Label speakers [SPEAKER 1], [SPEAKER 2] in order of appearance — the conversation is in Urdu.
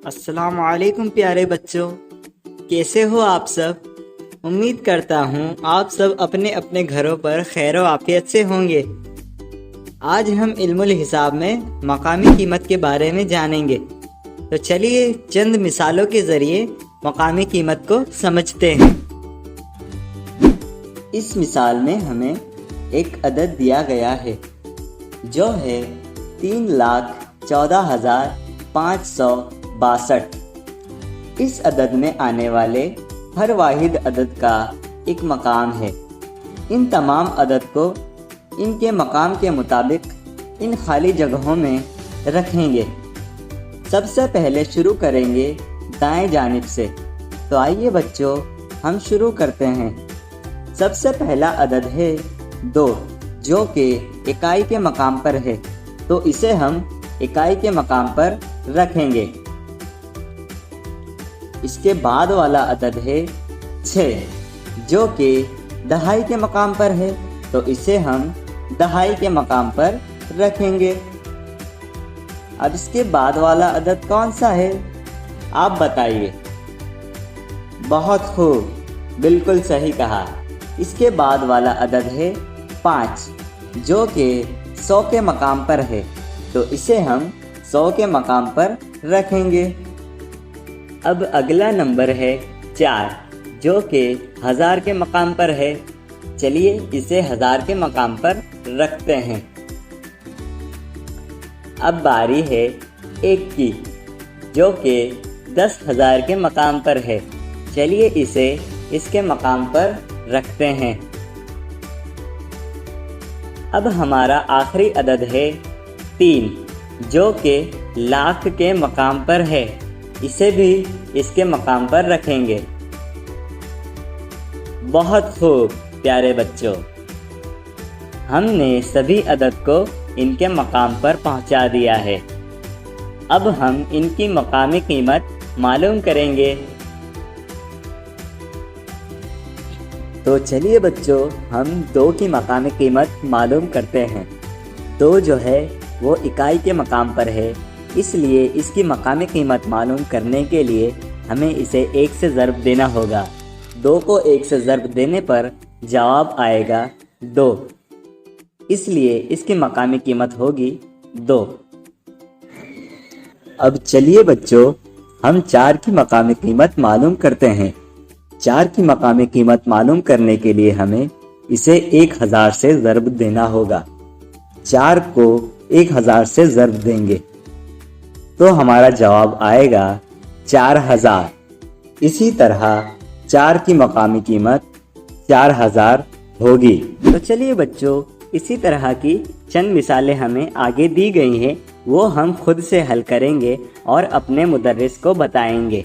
[SPEAKER 1] السلام علیکم پیارے بچوں، کیسے ہو آپ سب؟ امید کرتا ہوں آپ سب اپنے اپنے گھروں پر خیر و عافیت سے ہوں گے۔ آج ہم علم الحساب میں مقامی قیمت کے بارے میں جانیں گے، تو چلیے چند مثالوں کے ذریعے مقامی قیمت کو سمجھتے ہیں۔ اس مثال میں ہمیں ایک عدد دیا گیا ہے جو ہے 3,14,562۔ اس عدد میں آنے والے ہر واحد عدد کا ایک مقام ہے۔ ان تمام عدد کو ان کے مقام کے مطابق ان خالی جگہوں میں رکھیں گے۔ سب سے پہلے شروع کریں گے دائیں جانب سے، تو آئیے بچوں ہم شروع کرتے ہیں۔ سب سے پہلا عدد ہے 2 جو کہ اکائی کے مقام پر ہے، تو اسے ہم اکائی کے مقام پر رکھیں گے۔ اس کے بعد والا عدد ہے 6 جو کہ دہائی کے مقام پر ہے، تو اسے ہم دہائی کے مقام پر رکھیں گے۔ اب اس کے بعد والا عدد کون سا ہے آپ بتائیے؟ بہت خوب، بالکل صحیح کہا۔ اس کے بعد والا عدد ہے 5 جو کہ 100 کے مقام پر ہے، تو اسے ہم 100 کے مقام پر رکھیں گے۔ اب اگلا نمبر ہے 4 جو کہ 1000 کے مقام پر ہے، چلیے اسے 1000 کے مقام پر رکھتے ہیں۔ اب باری ہے 1 کی جو کہ 10,000 کے مقام پر ہے، چلیے اسے اس کے مقام پر رکھتے ہیں۔ اب ہمارا آخری عدد ہے 3 جو کہ لاکھ کے مقام پر ہے، اسے بھی اس کے مقام پر رکھیں گے۔ بہت خوب پیارے بچوں، ہم نے سبھی عدد کو ان کے مقام پر پہنچا دیا ہے۔ اب ہم ان کی مقامی قیمت معلوم کریں گے۔ تو چلیے بچوں ہم 2 کی مقامی قیمت معلوم کرتے ہیں۔ 2 جو ہے وہ اکائی کے مقام پر ہے، اس لیے اس کی مقامی قیمت معلوم کرنے کے لیے ہمیں اسے 1 سے ضرب دینا ہوگا۔ 2 کو 1 سے ضرب دینے پر جواب آئے گا 2، اس لیے اس کی مقامی قیمت ہوگی 2۔ اب چلیے بچوں ہم 4 کی مقامی قیمت معلوم کرتے ہیں۔ 4 کی مقامی قیمت معلوم کرنے کے لیے ہمیں اسے 1000 سے ضرب دینا ہوگا۔ 4 کو 1000 سے ضرب دیں گے تو ہمارا جواب آئے گا 4000۔ اسی طرح 4 کی مقامی قیمت 4000 ہوگی۔ تو چلیے بچوں اسی طرح کی چند مثالیں ہمیں آگے دی گئی ہیں، وہ ہم خود سے حل کریں گے اور اپنے مدرس کو بتائیں گے۔